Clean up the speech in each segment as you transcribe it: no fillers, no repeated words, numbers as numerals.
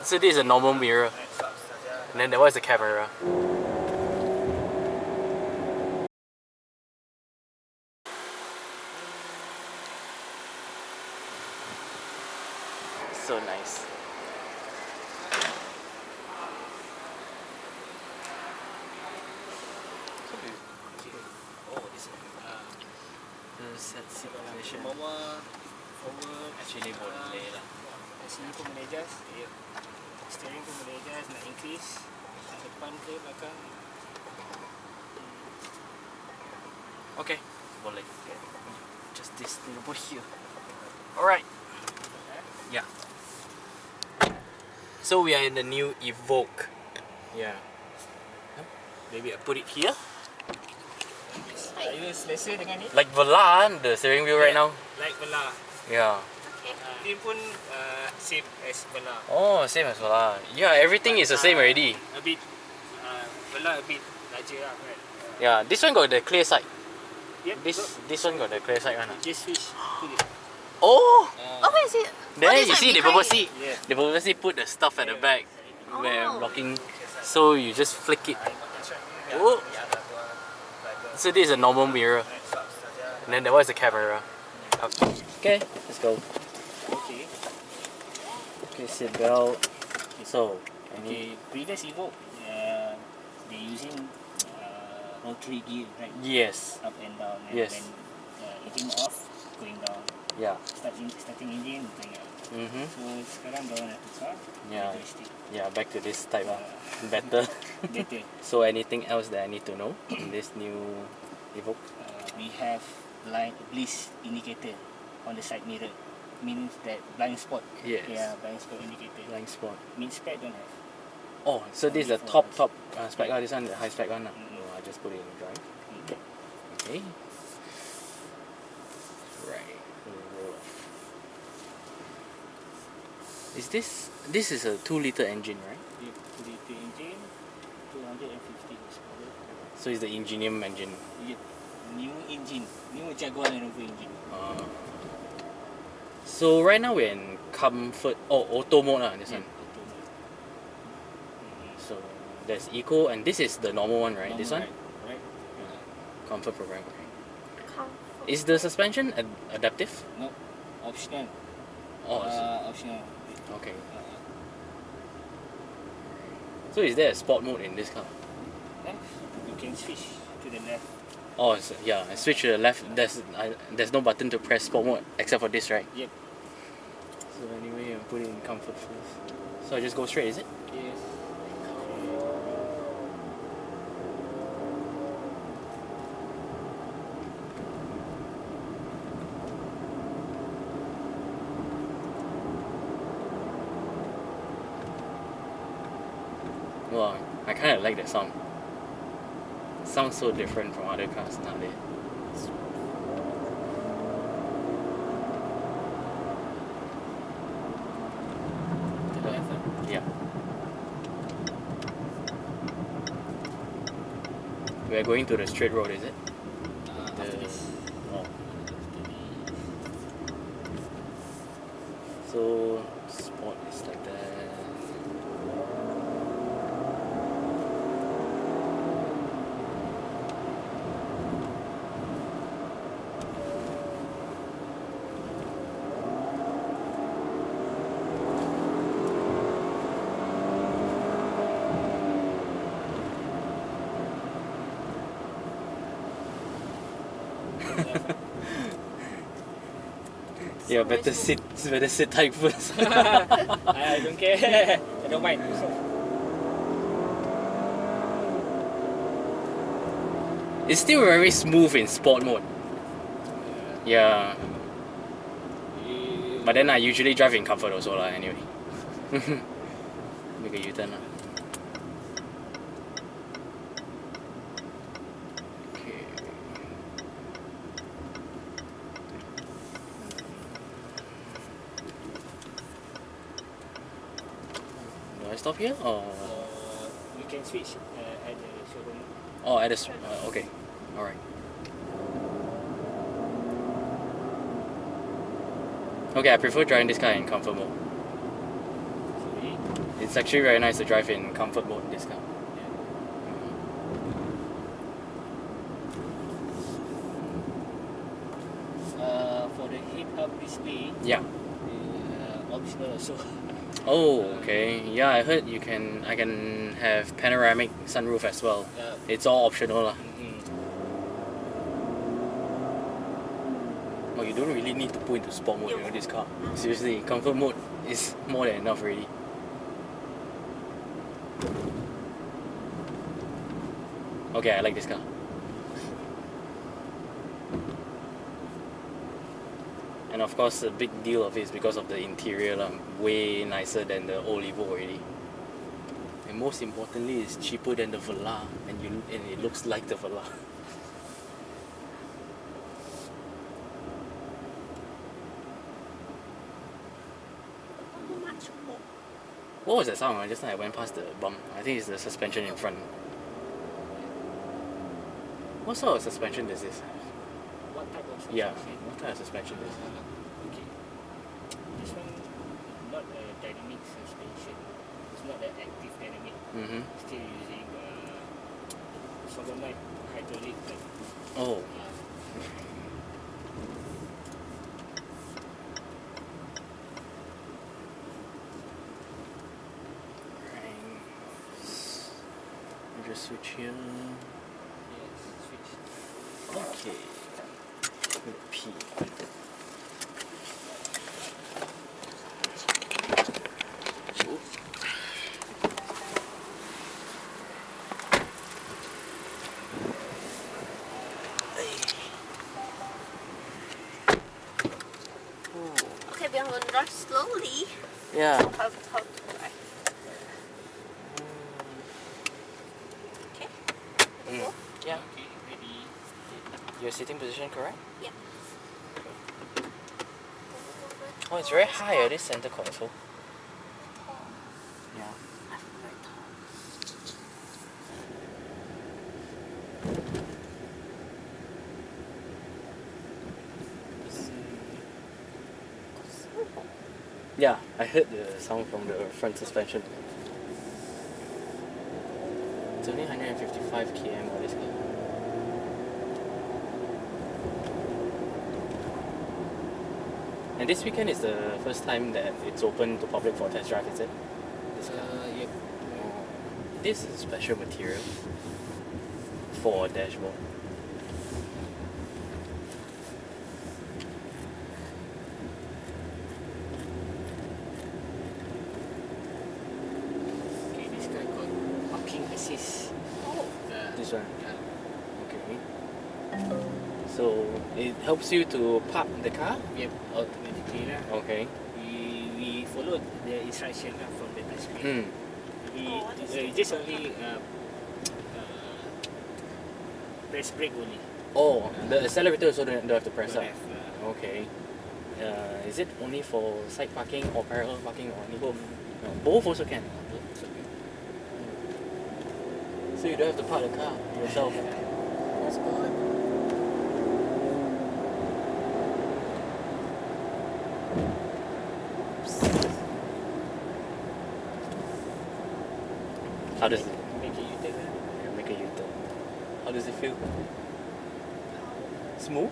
So this is a normal mirror, and then that one is the camera. So nice. Seat position. Bawah, forward. Actually boleh lah. Sini pun boleh adjust. Steering pun boleh adjust. Nak increase depan ke belakang. Okay, boleh. Just this thing over here. Alright. Yeah. So we are in the new Evoque. Yeah. Maybe I put it here. Saya selesa dengan ni. Like Vela, the steering wheel right now. Like Vela. Yeah. Ini pun same as Vela. Oh, same as Vela. Yeah, everything is the same already. A bit Vela a bit larger lah, right? Yeah, this one got the ClearSight. Yep. This one got the ClearSight one. Just switch. Oh. Okay, see. There this you one see they behind purposely Yeah. they purposely put the stuff at the back where blocking, so you just flick it. Oh. So this is a normal mirror, and then that one is the camera. Okay, let's go. Okay. Okay, seat belt. So Okay, previous Evoque, they using all 3 gear, right? yes, Up and down. And Yes. When engine off, going down. yeah, Starting engine, going up. So sekarang dorang nak tukar. Yeah. Joystick. yeah. Back to this type of better. Better. So anything else that I need to know in this new Evoque? We have bliss indicator on the side mirror. Means that blind spot. Yes. Yeah, blind spot indicator. Blind spot. Mid spec don't have. Oh, so this is the top spec. This one the high spec one. I just put it in drive. Okay. Right. Roll off. Is this is a 2-liter engine, right? The engine, 250 horsepower. So it's the Ingenium engine. Yeah. New engine, new Jaguar Land Rover engine. So right now we're in comfort. Oh, auto mode lah. This one. So there's eco, and this is the normal one, right? This one. Right. Comfort program. Is the suspension adaptive? No, optional. Oh, Optional. okay. So is there a sport mode in this car? Left, you can switch to the left. Oh, so, yeah. I switch to the left. There's no button to press sport mode except for this, right? Yep. So anyway, I'm putting in comfort first. So I just go straight, is it? Yes. Well, I kind of like that sound. It sounds so different from other cars nowadays. To the left. Yeah. We are going to the straight road, is it? After this. Oh. So sport is like that. Yeah, better sit tight first. I don't care. I don't mind. It's still very smooth in sport mode. Yeah. But then I usually drive in comfort also lah anyway. Make a U-turn lah. Okay. Do I stop here or? You can switch at the showroom. Oh, at this. Okay. Alright. Okay, I prefer driving this car in comfort mode. Sorry. It's actually very nice to drive in comfort mode, this car. For the head-up display, Yeah. optional also. Oh, okay. Yeah, I heard I can have panoramic sunroof as well. It's all optional lah. Oh, you don't really need to put into sport mode, you know, this car. Seriously, comfort mode is more than enough already. Okay, I like this car. And of course, the big deal of it is because of the interior, way nicer than the old Evo already. And most importantly, it's cheaper than the Velar, and it looks like the Velar. What was that sound? Just now I went past the bump. I think it's the suspension in front. What sort of suspension does this have? What type of suspension? Yeah, what type of suspension is this? Okay. This one, not a dynamic suspension. It's not an active dynamic. Still using solenoid hydraulic. Oh. Just switch here. Yes, switch. Okay. P. Okay, we're gonna drive slowly. Yeah. So how to drive? Okay. Yeah. Okay, ready. Your sitting position correct? Yeah. Oh, it's very high, this center console. Yeah. Very tall. Yeah, I heard the sound from the front suspension. It's only 155 km for this car. And this weekend is the first time that it's open to public for test drive, is it? This car. Yep. This is special material for a dashboard. Okay, this guy got parking assist. Oh. This one. Yeah. Okay. So it helps you to park the car? Yep, automatically lah. Okay. We followed the instruction from the touchscreen. Oh, what is We just only press brake only. Oh, the accelerator also don't have to press Don't up. have, Okay. Is it only for side parking or parallel parking or any? both. No, both also can. Both, so good. So you don't have to park the car yourself. That's good. How does it Make it U-turn lah. make a U-turn? How does it feel? Smooth?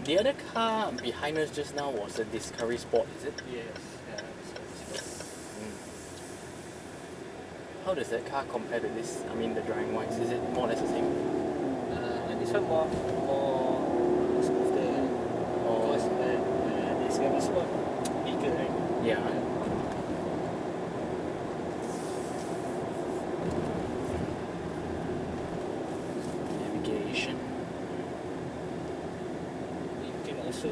The other car behind us just now was a Discovery Sport, is it? Yes. How does that car compare to this? I mean, the driving wise, is it more or less the same? This one more smoother because this one is more bigger, right? Yeah. Navigation. You can also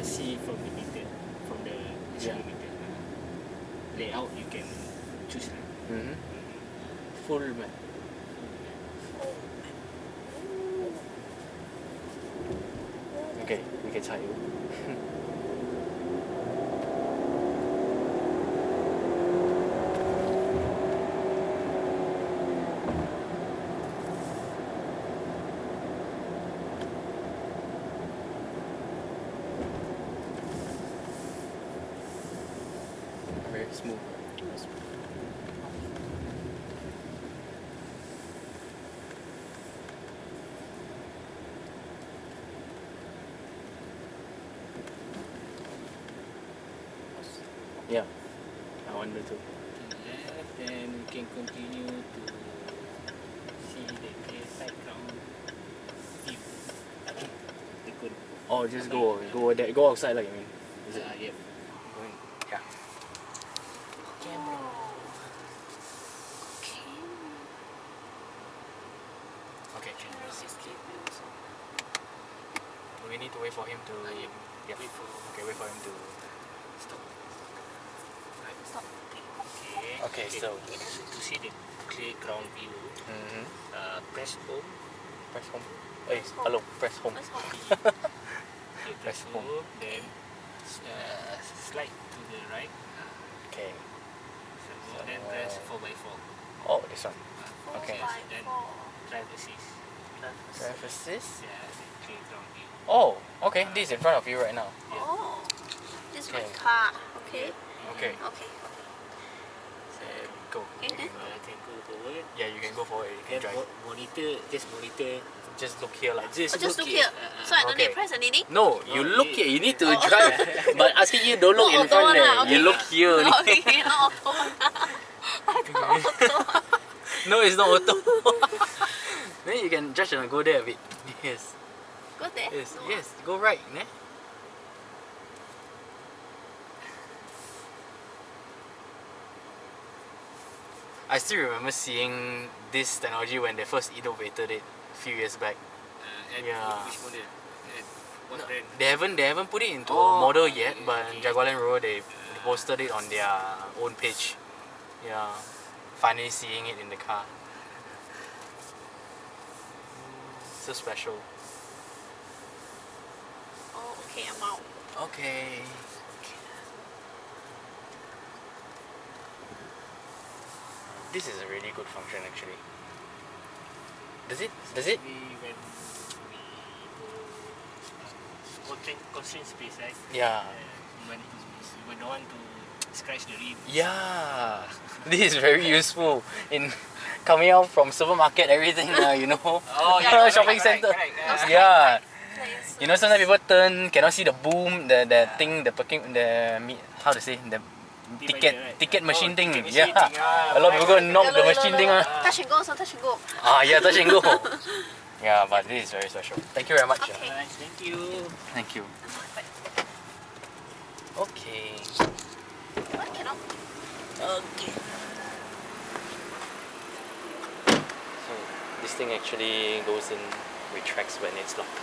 see from the meter, from the meter. Layout you can choose lah. Full map. Okay, we can try you. smooth. Yeah, I wonder too. To the left, then we can continue to see the ClearSight Ground View. The good. Oh, just go there, go outside like you mean. Is it? Yeah. Yeah. Camera. Okay. Okay. We need to wait for him to. Yeah. Wait for Wait for him to. stop. Right. Stop. Okay, so. To see the clear ground view, Mm-hmm. press home. Press home. Hey, hello. Press home. Let's hope. You Press home. then slide to the right. Okay. So then press 4x4. Oh, this one. Okay. Then drive assist. Drive assist. Yeah, the clear ground view. Oh, okay. This is in front of you right now. Oh, this is my Okay. car. Okay. Okay. Okay. So, go. Okay. Can go forward. Yeah, you can go forward. You can Then drive. monitor. Just look here, like. Oh, just look here. So I don't need Okay. to press anything. No, you Oh, look yeah. here. You need to drive. But asking you, don't look No in front auto there. lah, You okay. look here. only. Okay, not auto. I thought auto. No, it's not auto. Then you can judge and go there a bit. Yes. Go there. Yes. No. Yes. Go right. Ne? I still remember seeing this technology when they first innovated it a few years back. And Yeah. which model? What No, brand? they haven't put it into a Oh, model yet, okay, but okay. Jaguar Land Rover they posted it on their own page. Yeah, finally seeing it in the car. So special. Oh, okay, I'm out. Okay. This is a really good function actually. Does it? When we go constraint space, right? Yeah. When we don't want to scratch the rim. Yeah. This is very useful in coming out from supermarket, everything, you know. Oh yeah, Shopping correct, center. correct. Yeah. Place. You know, sometimes people turn, cannot see the boom, the thing, the parking, how to say, the ticket Right. ticket machine Oh, thing. ticket machine Yeah. thing, ah, A lot of people go and knock Yeah, the look, machine look, thing. look. Ah. Touch and go, so touch and go. Yeah, touch and go. Yeah, but this is very special. Thank you very much. Okay. Alright, thank you. Thank you. Okay. What cannot? Okay. So this thing actually goes in, retracts when it's locked.